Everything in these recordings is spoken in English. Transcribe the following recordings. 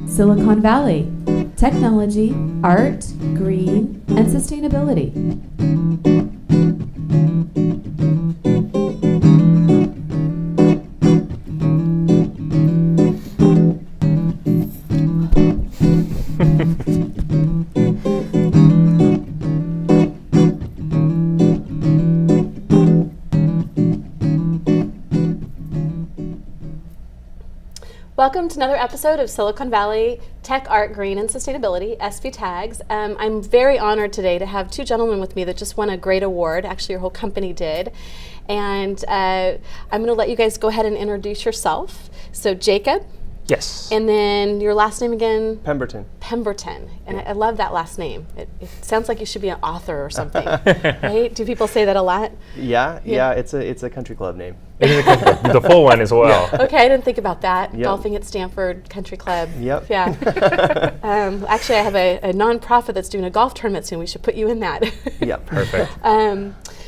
Silicon Valley, technology, art, green, and sustainability. Welcome to another episode of Silicon Valley Tech, Art, Green, and Sustainability, SVTAGS. I'm very honored today to have two gentlemen with me that just won a great award. Actually, your whole company did. And I'm going to let you guys go ahead and introduce yourself. So, Jacob. Yes. And then your last name again? Pemberton. Pemberton. And I love that last name. It sounds like you should be an author or something, right? Do people say that a lot? Yeah. It's a country club name. It is a country club. The full one as well. Okay, I didn't think about that. Yep. Golfing at Stanford Country Club. Yep. Yeah. Actually, I have a nonprofit that's doing a golf tournament soon. We should put you in that. Yep. Perfect.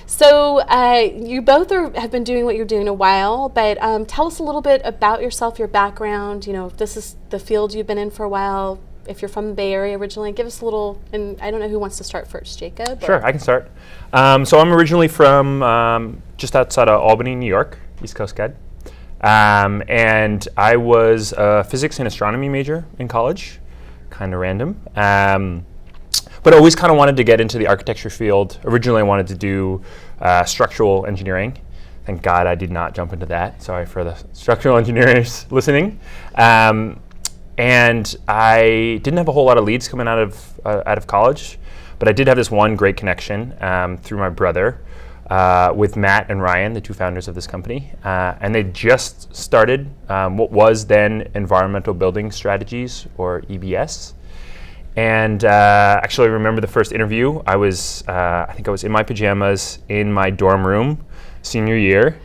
So you both have been doing what you're doing a while, but tell us a little bit about yourself, your background. You know, if this is the field you've been in for a while, if you're from the Bay Area originally, give us a little, and I don't know who wants to start first, Jacob? Sure, I can start. So I'm originally from just outside of Albany, New York, East Coast kid. And I was a physics and astronomy major in college, kind of random. But I always kind of wanted to get into the architecture field. Originally I wanted to do structural engineering. Thank God I did not jump into that. Sorry for the structural engineers listening. And I didn't have a whole lot of leads coming out of college, but I did have this one great connection through my brother with Matt and Ryan, the two founders of this company. And they just started what was then Environmental Building Strategies, or EBS. And actually, I remember the first interview. I think I was in my pajamas in my dorm room, senior year.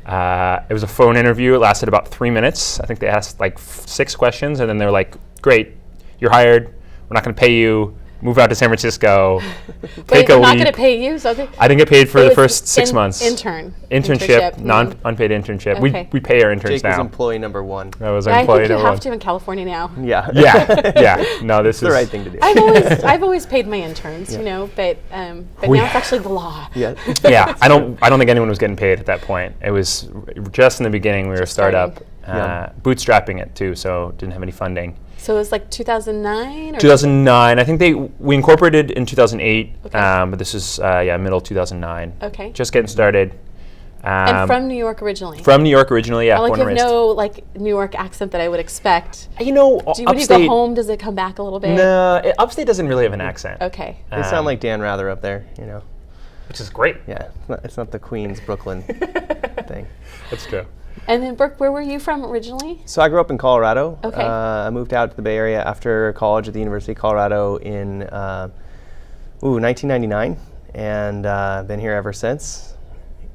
It was a phone interview. It lasted about 3 minutes. I think they asked like 6 questions, and then they're like, "Great, you're hired. We're not going to pay you. Move out to San Francisco. Wait, they're not going to pay you? So I didn't get paid for the first 6 months. Internship. Unpaid internship. Okay. We pay our interns Jake now. was employee number one. I was I employee think you number have one. to in California now. Yeah. Yeah. No, this is the right thing to do. I've always paid my interns, you know, but now it's actually the law. Yeah. Yeah, I don't think anyone was getting paid at that point. It was just in the beginning. We were a startup, bootstrapping it too, so didn't have any funding. So it was like 2009? 2009. I think we incorporated in 2008, Okay. but this is middle 2009. Okay. Just getting started. And from New York originally? From New York originally, yeah. I Born and have raised. no like New York accent that I would expect. You know, When you upstate. go home, does it come back a little bit? No, upstate doesn't really have an accent. Okay. They sound like Dan Rather up there, you know. Which is great. Yeah. It's not the Queens, Brooklyn thing. That's true. And then Burke, where were you from originally? So I grew up in Colorado. Okay. I moved out to the Bay Area after college at the University of Colorado in 1999, and been here ever since.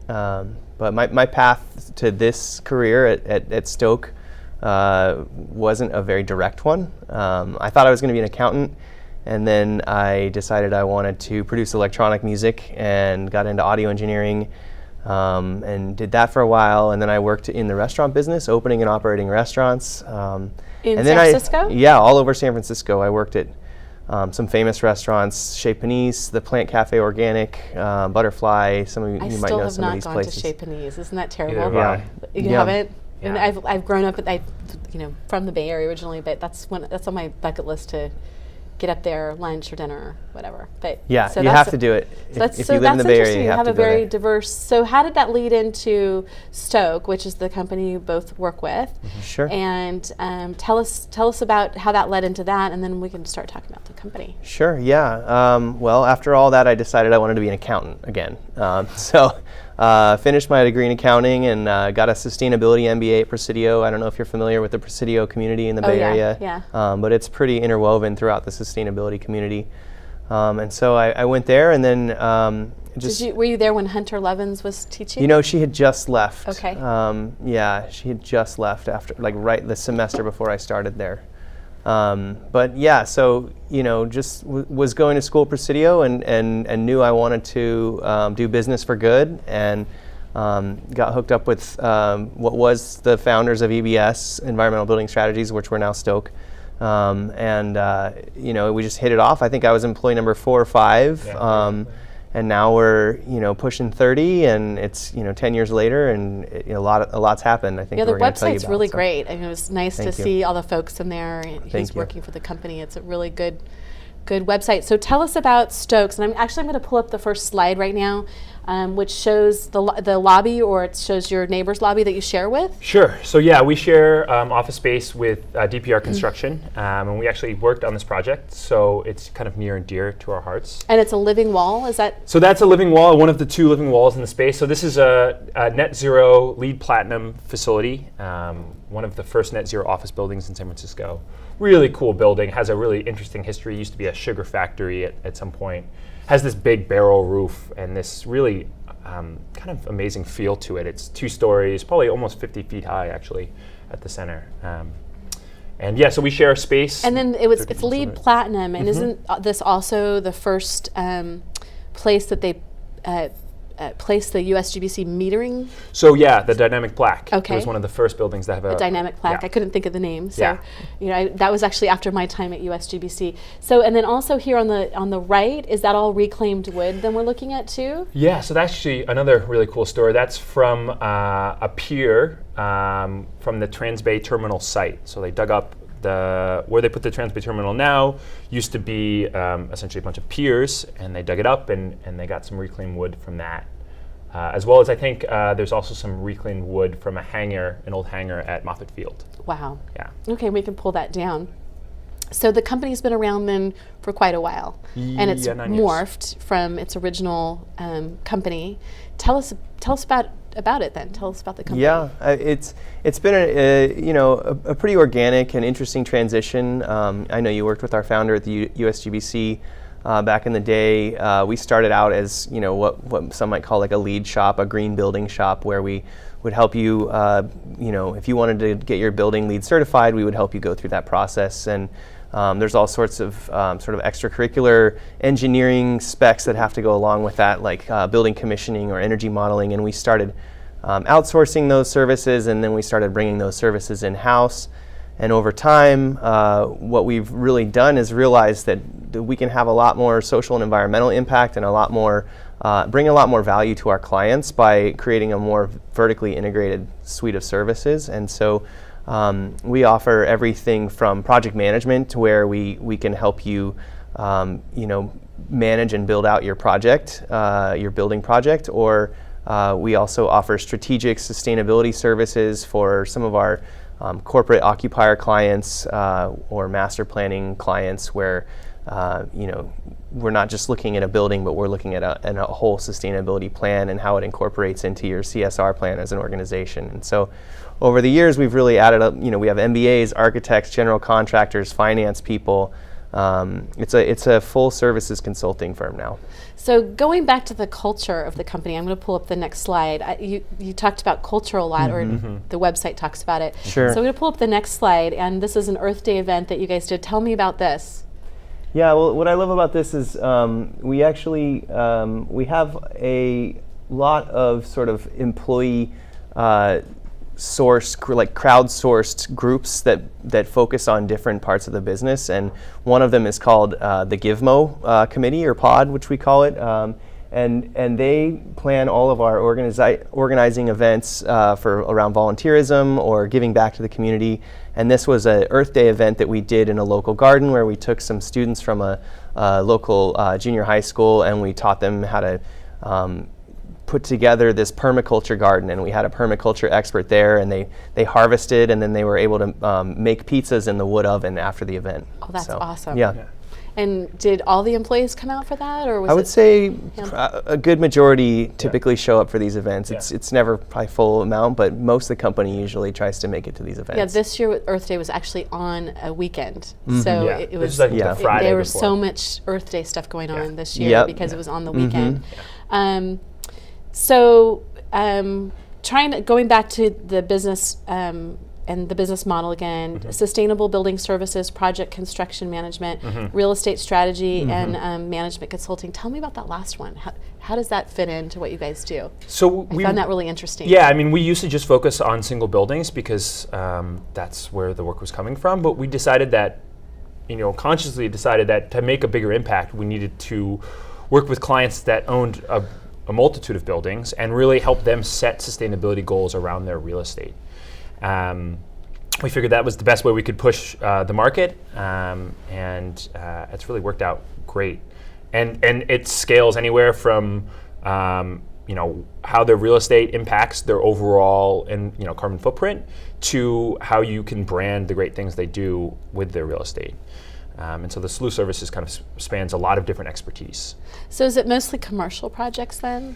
But my path to this career at Stoke wasn't a very direct one. I thought I was going to be an accountant, and then I decided I wanted to produce electronic music and got into audio engineering. And did that for a while, and then I worked in the restaurant business, opening and operating restaurants. In and San Francisco? Yeah, all over San Francisco. I worked at some famous restaurants, Chez Panisse, the Plant Cafe Organic, Butterfly. Some of you might know some of these places. I still have not gone to Chez Panisse. Isn't that terrible? Either have I. You haven't? Yeah. And I've grown up from the Bay Area originally, but that's on my bucket list to get up there, lunch or dinner or whatever. But yeah, so you have to do it. If you live in the Bay Area, you you have have to a go very there. diverse. So how did that lead into Stoke, which is the company you both work with? Sure. And tell us about how that led into that, and then we can start talking about the company. Sure, yeah. Well, after all that, I decided I wanted to be an accountant again. So finished my degree in accounting and got a sustainability MBA at Presidio. I don't know if you're familiar with the Presidio community in the Bay Area. Yeah. But it's pretty interwoven throughout the sustainability community. And so I went there, and then were you there when Hunter Levins was teaching? You know, she had just left. Okay. Yeah, she had just left after, right the semester before I started there. But yeah, so, you know, just was going to school at Presidio and knew I wanted to do business for good, and got hooked up with what was the founders of EBS, Environmental Building Strategies, which we're now Stoke. We just hit it off. I think I was employee number 4 or 5. And now we're pushing 30, and it's 10 years later, and a lot's happened. I think the we're going to tell you website's about. really great. I mean, it was nice to see all the folks in there who's you. working for the company. It's a really good website. So tell us about Stokes, and I'm going to pull up the first slide right now, which shows the lobby, or it shows your neighbor's lobby that you share with. Sure. So yeah, we share office space with DPR Construction, and we actually worked on this project, so it's kind of near and dear to our hearts. And it's a living wall, is that? So that's a living wall, one of the 2 living walls in the space. So this is a net zero LEED Platinum facility, one of the first net zero office buildings in San Francisco. Really cool building, has a really interesting history. Used to be a sugar factory at some point. Has this big barrel roof and this really kind of amazing feel to it. It's 2 stories, probably almost 50 feet high actually at the center. And yeah, so we share a space. And then it's LEED Platinum, and isn't this also the first place that they place the USGBC metering? So yeah, the dynamic plaque. Okay. It was one of the first buildings that have a dynamic plaque. Yeah. I couldn't think of the name. So that was actually after my time at USGBC. So, and then also here on the right, is that all reclaimed wood then we're looking at too? Yeah, so that's actually another really cool story. That's from a pier from the Transbay Terminal site. So they dug up where they put the Transbay Terminal now used to be essentially a bunch of piers, and they dug it up and they got some reclaimed wood from that. As well as I think there's also some reclaimed wood from an old hangar at Moffett Field. Wow. Yeah. Okay, we can pull that down. So the company's been around then for quite a while, and it's 9 years. morphed from its original company. Tell us about it then. Tell us about the company. Yeah, it's been a pretty organic and interesting transition. I know you worked with our founder at the USGBC back in the day. We started out as what some might call like a LEED shop, a green building shop, where we would help you. If you wanted to get your building LEED certified, we would help you go through that process. And there's all sorts of sort of extracurricular engineering specs that have to go along with that, like building commissioning or energy modeling. And we started outsourcing those services, and then we started bringing those services in-house. And over time, what we've really done is realize that we can have a lot more social and environmental impact and bring a lot more value to our clients by creating a more vertically integrated suite of services. And so we offer everything from project management, to where we can help you, manage and build out your project, your building project, or we also offer strategic sustainability services for some of our corporate occupier clients or master planning clients, where we're not just looking at a building, but we're looking at a whole sustainability plan and how it incorporates into your CSR plan as an organization. And so over the years, we've really added up, we have MBAs, architects, general contractors, finance people. It's a full services consulting firm now. So going back to the culture of the company, I'm going to pull up the next slide. You talked about culture a lot, or the website talks about it. Sure. So I'm going to pull up the next slide, and this is an Earth Day event that you guys did. Tell me about this. Yeah, well, what I love about this is we actually we have a lot of sort of employee crowdsourced groups that focus on different parts of the business, and one of them is called the GiveMo committee, or pod, which we call it, and they plan all of our organizing events for around volunteerism or giving back to the community. And this was an Earth Day event that we did in a local garden, where we took some students from a local junior high school, and we taught them how to put together this permaculture garden. And we had a permaculture expert there, and they harvested, and then they were able to make pizzas in the wood oven after the event. Oh, that's awesome. Yeah. And did all the employees come out for that, or was I would say a good majority typically show up for these events. It's never probably full amount, but most of the company usually tries to make it to these events. Yeah, this year Earth Day was actually on a weekend, so it was. This is like the Friday there was before. so much Earth Day stuff going on this year because it was on the weekend. Going back to the business and the business model again, sustainable building services, project construction management, real estate strategy, and management consulting. Tell me about that last one. How does that fit into what you guys do? So I found that really interesting. Yeah, I mean, we used to just focus on single buildings because that's where the work was coming from, but we decided that, consciously decided that to make a bigger impact, we needed to work with clients that owned a multitude of buildings and really help them set sustainability goals around their real estate. We figured that was the best way we could push the market, and it's really worked out great. And it scales anywhere from how their real estate impacts their overall carbon footprint to how you can brand the great things they do with their real estate. And so the slew services kind of spans a lot of different expertise. So is it mostly commercial projects then?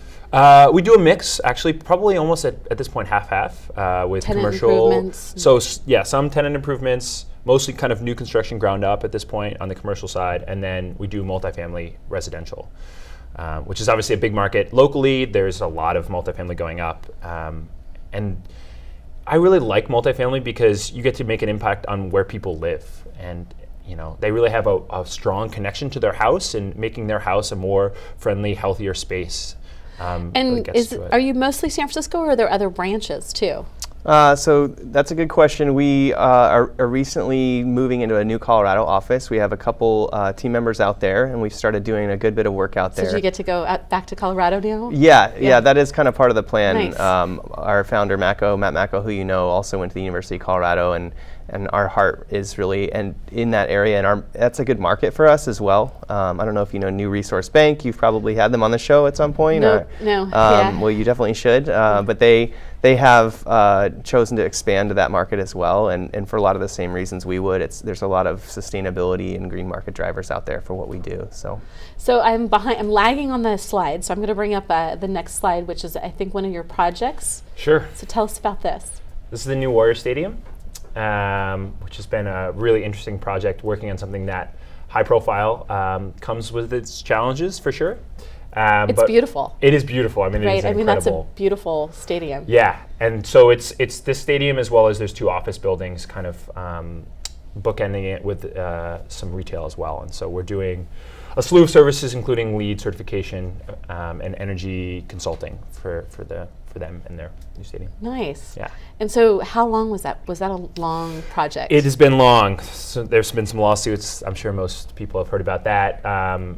We do a mix, actually, probably almost at this point half-half with tenant commercial. Improvements. So some tenant improvements, mostly kind of new construction ground up at this point on the commercial side, and then we do multifamily residential, which is obviously a big market. Locally, there's a lot of multifamily going up. And I really like multifamily because you get to make an impact on where people live. And they really have a strong connection to their house and making their house a more friendly, healthier space. And are you mostly San Francisco, or are there other branches too? So that's a good question. We are recently moving into a new Colorado office. We have a couple team members out there, and we've started doing a good bit of work out there. So did you get to go back to Colorado now? Yeah, that is kind of part of the plan. Nice. Our founder, Matt Macko, who also went to the University of Colorado, and our heart is really in that area, and that's a good market for us as well. I don't know if you know New Resource Bank. You've probably had them on the show at some point. No. Well, you definitely should. But they have chosen to expand to that market as well, and for a lot of the same reasons we would. There's a lot of sustainability and green market drivers out there for what we do. So I'm lagging on the slide, so I'm going to bring up the next slide, which is I think one of your projects. Sure. So tell us about this. This is the new Warrior Stadium, which has been a really interesting project, working on something that high profile, comes with its challenges for sure. It's beautiful. It is beautiful. I mean, right? it is incredible. That's a beautiful stadium. Yeah, and so it's this stadium as well as there's two office buildings kind of bookending it with some retail as well. And so we're doing a slew of services, including LEED certification and energy consulting for them and their new stadium. Nice. Yeah. And so how long was that? Was that a long project? It has been long. So there's been some lawsuits. I'm sure most people have heard about that.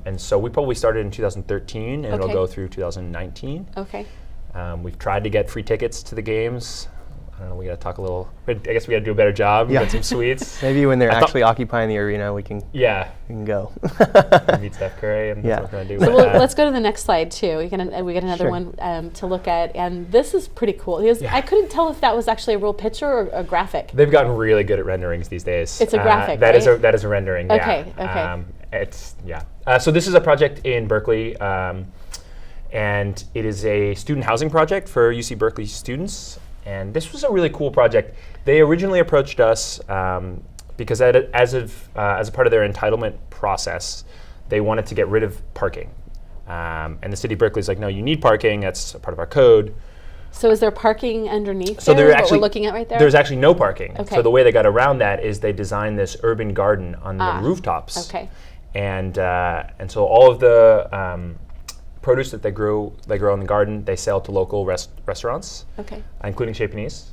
And so we probably started in 2013, and it'll go through 2019. Okay. We've tried to get free tickets to the games. I don't know, we got to talk a little. I guess we got to do a better job. Get some suites. Maybe when they're actually occupying the arena, we can go. Meet Steph Curry, and that's what we're going to do. So let's go to the next slide too. We get another one to look at, and this is pretty cool. I couldn't tell if that was actually a real picture or a graphic. They've gotten really good at renderings these days. It's a graphic, that right? That is a rendering. Okay. Yeah. Okay. So this is a project in Berkeley. And it is a student housing project for UC Berkeley students. And this was a really cool project. They originally approached us because as a part of their entitlement process, they wanted to get rid of parking. And the city of Berkeley is like, no, you need parking. That's a part of our code. So is there parking underneath so what we're looking at right there? There's actually no parking. Okay. So the way they got around that is they designed this urban garden on the rooftops. Okay. And so all of the produce that they grow in the garden, they sell to local restaurants, including Chez Panisse.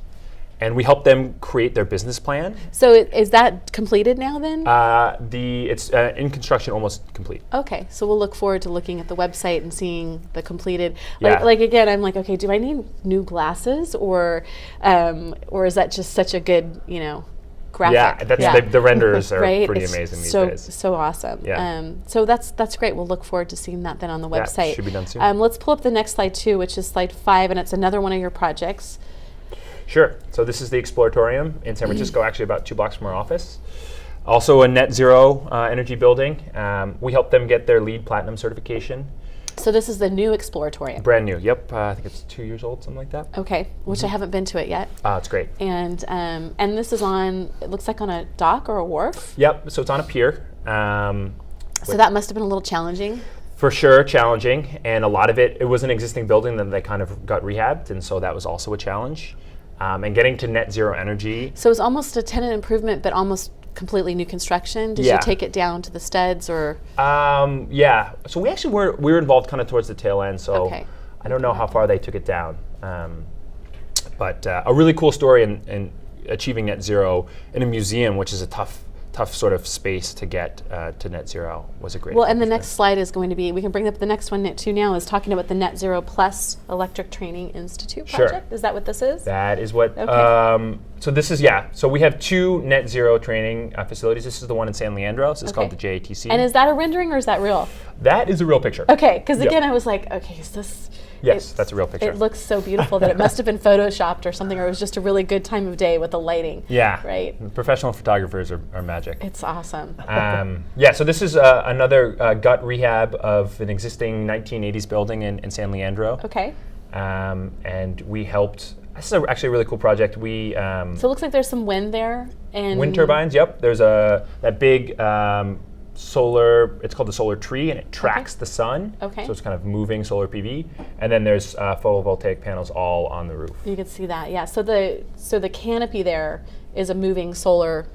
And we help them create their business plan. So is that completed now then? It's in construction, almost complete. Okay, so we'll look forward to looking at the website and seeing the completed. Like again, I'm like, okay, do I need new glasses or is that just such a good, graphic? Yeah, the renders are right? pretty amazing these days. So awesome. Yeah. So that's great. We'll look forward to seeing that then on the website. Yeah, should be done soon. Let's pull up the next slide too, which is slide 5, and it's another one of your projects. Sure. So this is the Exploratorium in San Francisco, actually about 2 blocks from our office. Also a net zero energy building. We helped them get their LEED Platinum certification. So this is the new Exploratorium. Brand new, yep. I think it's 2 years old, something like that. Okay, which I haven't been to it yet. It's great. And this is it looks like on a dock or a wharf? Yep, so it's on a pier. So that must have been a little challenging. For sure, challenging. And a lot of it was an existing building that they kind of got rehabbed, and so that was also a challenge. and getting to net zero energy. So it's almost a tenant improvement, but almost completely new construction. Did Yeah. you take it down to the studs or? Yeah. So we were involved kind of towards the tail end. So Okay. I don't know how far they took it down. But a really cool story in achieving net zero in a museum, which is a tough sort of space to get to net zero, was a great. Well, and the accomplishment. next slide is going to be, we can bring up the next one too now, is talking about the Net Zero Plus Electric Training Institute Sure. project. Is that what this is? That is what. Okay. So this is So we have 2 net zero training facilities. This is the one in San Leandro. This is called the JATC. And is that a rendering or is that real? That is a real picture. Okay, because Yep. again, I was like, okay, is this? Yes, that's a real picture. It looks so beautiful that it must have been photoshopped or something, or it was just a really good time of day with the lighting. Yeah. Right. Professional photographers are magic. It's awesome. So this is another gut rehab of an existing 1980s building in San Leandro. Okay. And we helped. This is actually a really cool project. We So it looks like there's some wind there. And wind turbines. Yep. There's that big solar. It's called the solar tree, and it tracks the sun. Okay. So it's kind of moving solar PV. And then there's photovoltaic panels all on the roof. You can see that, yeah. So the canopy there is a moving solar.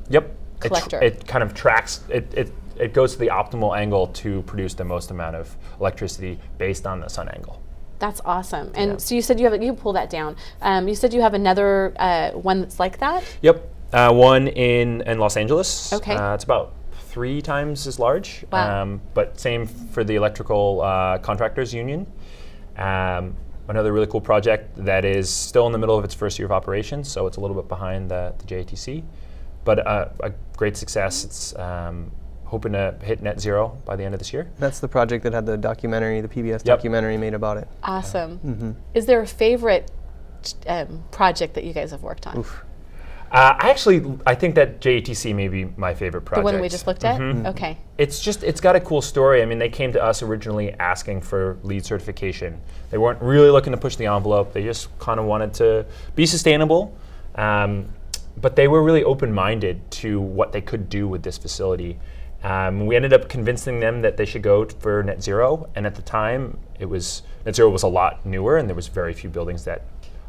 Yep. Collector. It kind of tracks. It goes to the optimal angle to produce the most amount of electricity based on the sun angle. That's awesome. And Yeah. so you said you pull that down. You said you have another one that's like that. Yep. One in Los Angeles. Okay. It's about 3 times as large. Wow. But same for the electrical contractors union. Another really cool project that is still in the middle of its first year of operations, so it's a little bit behind the JATC, but a great success. It's hoping to hit net zero by the end of this year. That's the project that had the documentary, the PBS Yep. documentary made about it. Awesome. Is there a favorite project that you guys have worked on? Oof. I think that JATC may be my favorite The project. one we just looked at? Okay. It's got a cool story. I mean, they came to us originally asking for LEED certification. They weren't really looking to push the envelope. They just kind of wanted to be sustainable. But they were really open-minded to what they could do with this facility. We ended up convincing them that they should go for net zero. And at the time, net zero was a lot newer, and there was very few buildings that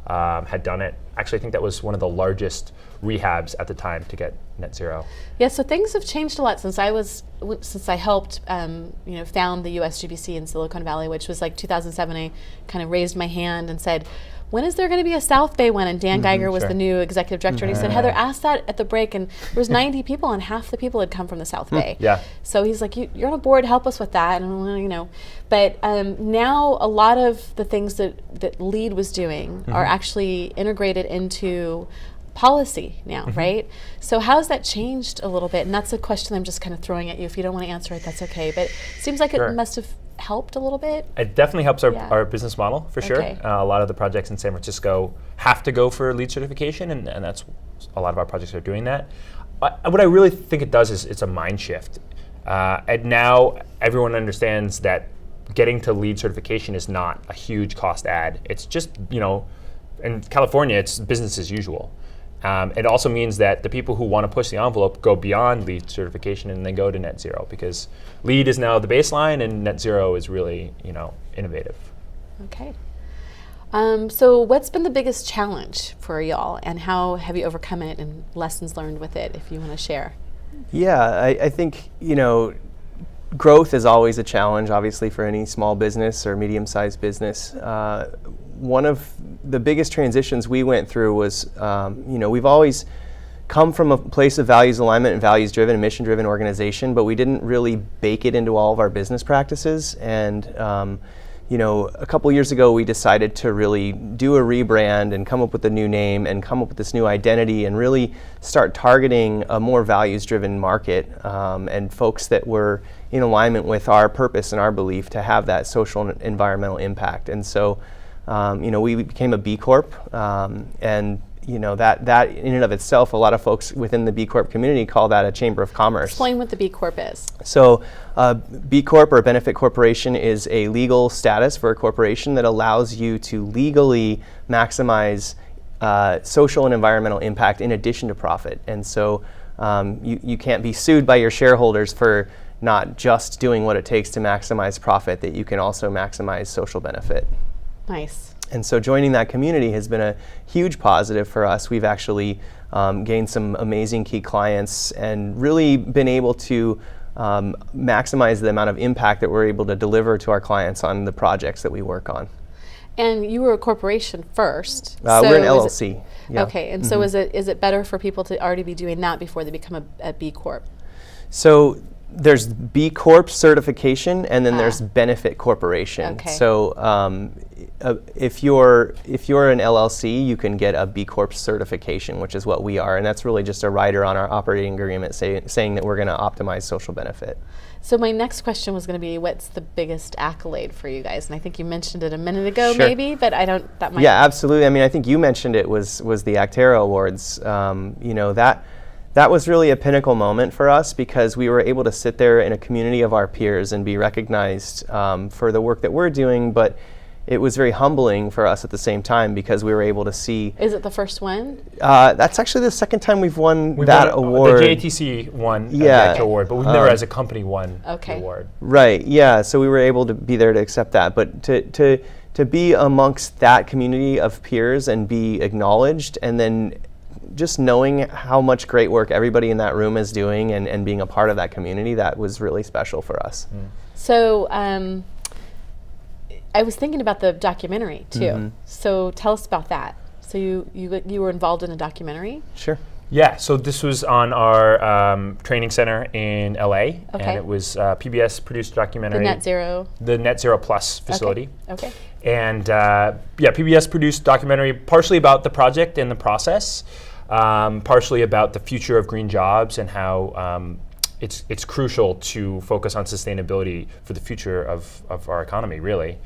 had done it. Actually, I think that was one of the largest rehabs at the time to get net zero. Yeah, so things have changed a lot since I helped found the USGBC in Silicon Valley, which was like 2007. I kind of raised my hand and said, when is there going to be a South Bay one? And Dan Geiger was sure. the new executive director, and he said, Heather, ask that at the break. And there was 90 people, and half the people had come from the South Bay. Yeah. So he's like, you're on a board, help us with that. And but now a lot of the things that LEED was doing are actually integrated into policy now, right? So how's that changed a little bit? And that's a question I'm just kind of throwing at you. If you don't want to answer it, that's okay. But it seems like Sure. it must have helped a little bit. It definitely helps our, Yeah. our business model, for sure. Okay. A lot of the projects in San Francisco have to go for LEED certification, and that's a lot of our projects are doing that. What I really think it does is it's a mind shift. And now everyone understands that getting to LEED certification is not a huge cost add. It's just, in California, it's business as usual. It also means that the people who want to push the envelope go beyond LEED certification and they go to net zero, because LEED is now the baseline and net zero is really, innovative. Okay. So what's been the biggest challenge for y'all, and how have you overcome it, and lessons learned with it, if you want to share? Yeah, I think, growth is always a challenge, obviously, for any small business or medium-sized business. One of the biggest transitions we went through was, we've always come from a place of values alignment and values-driven and mission-driven organization, but we didn't really bake it into all of our business practices. And a couple years ago, we decided to really do a rebrand and come up with a new name and come up with this new identity and really start targeting a more values-driven market and folks that were in alignment with our purpose and our belief to have that social and environmental impact. And so, we became a B Corp, and that in and of itself, a lot of folks within the B Corp community call that a chamber of commerce. Explain what the B Corp is. So B Corp, or benefit corporation, is a legal status for a corporation that allows you to legally maximize social and environmental impact in addition to profit. And so you can't be sued by your shareholders for not just doing what it takes to maximize profit, that you can also maximize social benefit. Nice. And so joining that community has been a huge positive for us. We've actually gained some amazing key clients and really been able to maximize the amount of impact that we're able to deliver to our clients on the projects that we work on. And you were a corporation first. We're an LLC. Yeah. Okay, and so is it better for people to already be doing that before they become a B Corp? So there's B Corp certification, and then there's benefit corporation. Okay. So if you're an LLC, you can get a B Corp certification, which is what we are, and that's really just a rider on our operating agreement saying that we're going to optimize social benefit. So my next question was going to be, what's the biggest accolade for you guys? And I think you mentioned it a minute ago, Sure. maybe, but I don't. That might. Yeah, absolutely. I mean, I think you mentioned it was the Acterra Awards. That was really a pinnacle moment for us because we were able to sit there in a community of our peers and be recognized for the work that we're doing, but it was very humbling for us at the same time because we were able to see. Is it the first one? That's actually the second time we've won that award. The JATC won the Acterra Award, but we've never as a company won the award. Right, yeah, so we were able to be there to accept that, but to be amongst that community of peers and be acknowledged, and then just knowing how much great work everybody in that room is doing and being a part of that community, that was really special for us. So I was thinking about the documentary too. So tell us about that. So you were involved in a documentary? Sure. Yeah, so this was on our training center in LA, and it was PBS produced documentary. The Net Zero Plus facility. Okay. And PBS produced documentary partially about the project and the process, partially about the future of green jobs and how it's crucial to focus on sustainability for the future of our economy, really.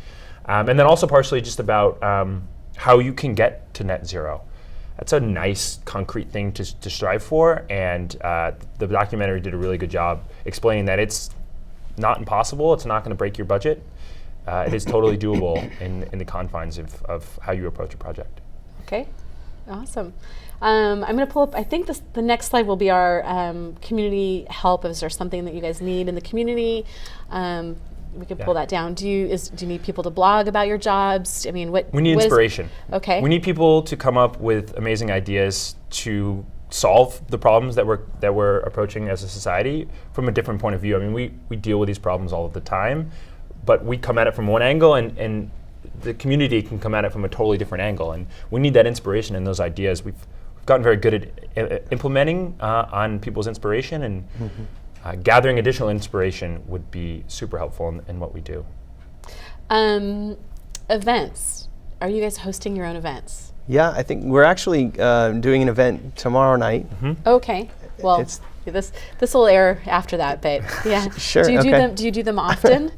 And then also partially just about how you can get to net zero. That's a nice, concrete thing to strive for, and the documentary did a really good job explaining that it's not impossible, it's not going to break your budget. It is totally doable in the confines of how you approach a project. Okay, awesome. I'm going to pull up, I think the next slide will be our community help. Is there something that you guys need in the community? We can pull that down. Do you need people to blog about your jobs? I mean, we need inspiration. Okay. We need people to come up with amazing ideas to solve the problems that we're approaching as a society from a different point of view. I mean, we deal with these problems all of the time, but we come at it from one angle, and the community can come at it from a totally different angle. And we need that inspiration and those ideas. We've gotten very good at implementing on people's inspiration, and gathering additional inspiration would be super helpful in what we do. Events. Are you guys hosting your own events? Yeah, I think we're actually doing an event tomorrow night. Okay. Well, this will air after that, but yeah. Sure. Do you do them often?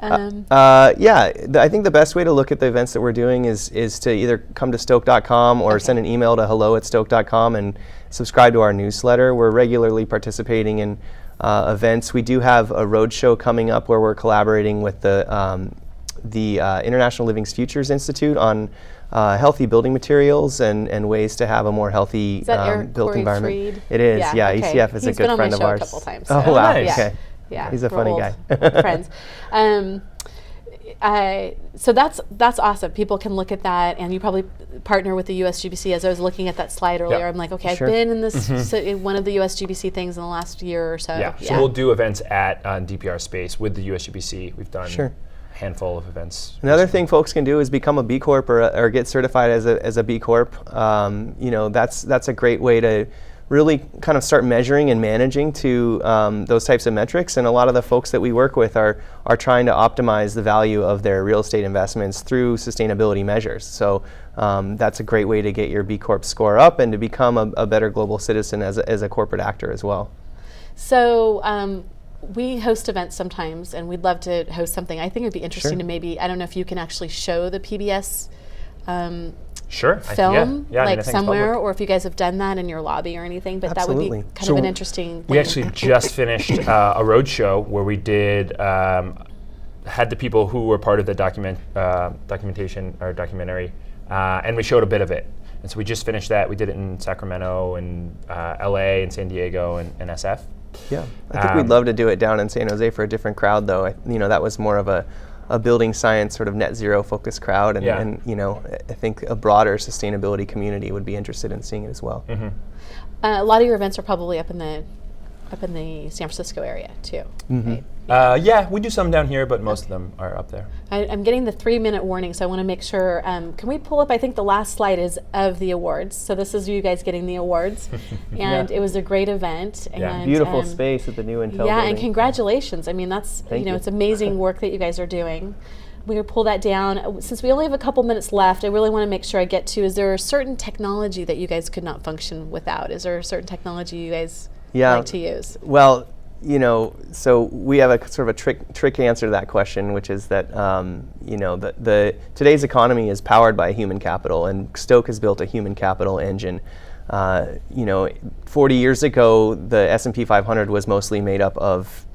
I think the best way to look at the events that we're doing is to either come to stok.com or send an email to hello@stok.com and subscribe to our newsletter. We're regularly participating in events. We do have a roadshow coming up where we're collaborating with the International Living Futures Institute on healthy building materials and ways to have a more healthy built environment. Freed? It is, yeah. Okay. ECF is a good friend of ours. He's been on my show a couple times. Oh, wow. Nice. Okay. Yeah, he's a funny guy. Friends. So that's awesome. People can look at that, and you probably partner with the USGBC. As I was looking at that slide earlier, I'm like, okay, I've been in this in one of the USGBC things in the last year or so. So we'll do events at DPR Space with the USGBC. We've done a handful of events. Another thing folks can do is become a B Corp or get certified as a B Corp. That's a great way to really kind of start measuring and managing to those types of metrics. And a lot of the folks that we work with are trying to optimize the value of their real estate investments through sustainability measures. So that's a great way to get your B Corp score up and to become a better global citizen as a corporate actor as well. So we host events sometimes, and we'd love to host something. I think it would be interesting to maybe, I don't know if you can actually show the PBS film somewhere, or if you guys have done that in your lobby or anything, but Absolutely. That would be kind of an interesting thing. We actually just finished a roadshow where we did had the people who were part of the documentation or documentary, and we showed a bit of it. And so we just finished that. We did it in Sacramento and LA and San Diego and SF. Yeah, I think we'd love to do it down in San Jose for a different crowd, though. That was more of a a building science sort of net zero focused crowd, and, Yeah. and I think a broader sustainability community would be interested in seeing it as well. Mm-hmm. A lot of your events are probably up in the San Francisco area too. Mm-hmm. Right? Yeah, we do some down here, but most of them are up there. I'm getting the 3-minute warning, so I want to make sure. Can we pull up? I think the last slide is of the awards. So this is you guys getting the awards, and it was a great event. Yeah. And, Beautiful space at the new Intel Yeah, building. and congratulations. I mean, that's Thank you. it's amazing work that you guys are doing. We're going to pull that down. Since we only have a couple minutes left, I really want to make sure I get to, is there a certain technology that you guys could not function without? Is there a certain technology you guys like to use? Well, so we have a sort of a trick answer to that question, which is that today's economy is powered by human capital, and Stoke has built a human capital engine. 40 years ago, the S&P 500 was mostly made up of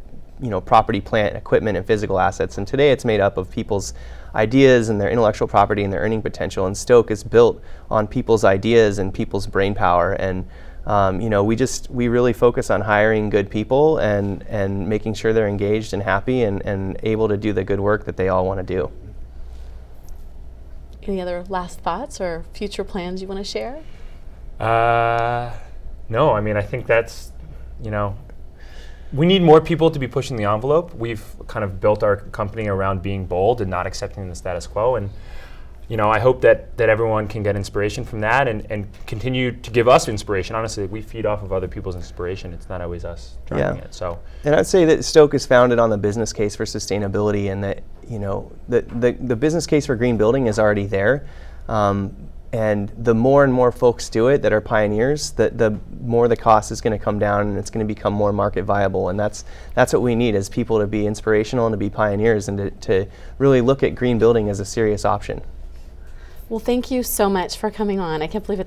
property, plant, equipment, and physical assets, and today it's made up of people's ideas and their intellectual property and their earning potential. And Stoke is built on people's ideas and people's brain power, and we really focus on hiring good people and making sure they're engaged and happy and able to do the good work that they all want to do. Any other last thoughts or future plans you want to share? No, I mean, I think that's, we need more people to be pushing the envelope. We've kind of built our company around being bold and not accepting the status quo. And, I hope that everyone can get inspiration from that and continue to give us inspiration. Honestly, we feed off of other people's inspiration. It's not always us driving it. So, and I'd say that Stoke is founded on the business case for sustainability, and that, the business case for green building is already there. And the more and more folks do it that are pioneers, the more the cost is going to come down, and it's going to become more market viable. And that's what we need, is people to be inspirational and to be pioneers, and to really look at green building as a serious option. Well, thank you so much for coming on. I can't believe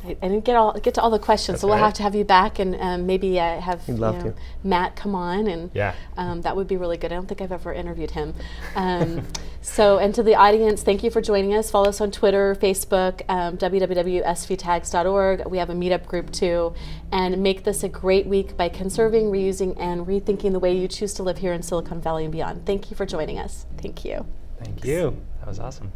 I didn't get to all the questions, That's so we'll right. have to have you back and maybe have We'd love to. Matt come on, and that would be really good. I don't think I've ever interviewed him. So, and to the audience, thank you for joining us. Follow us on Twitter, Facebook, www.svtags.org. We have a meetup group too. And make this a great week by conserving, reusing, and rethinking the way you choose to live here in Silicon Valley and beyond. Thank you for joining us. Thank you. thank you. That was awesome.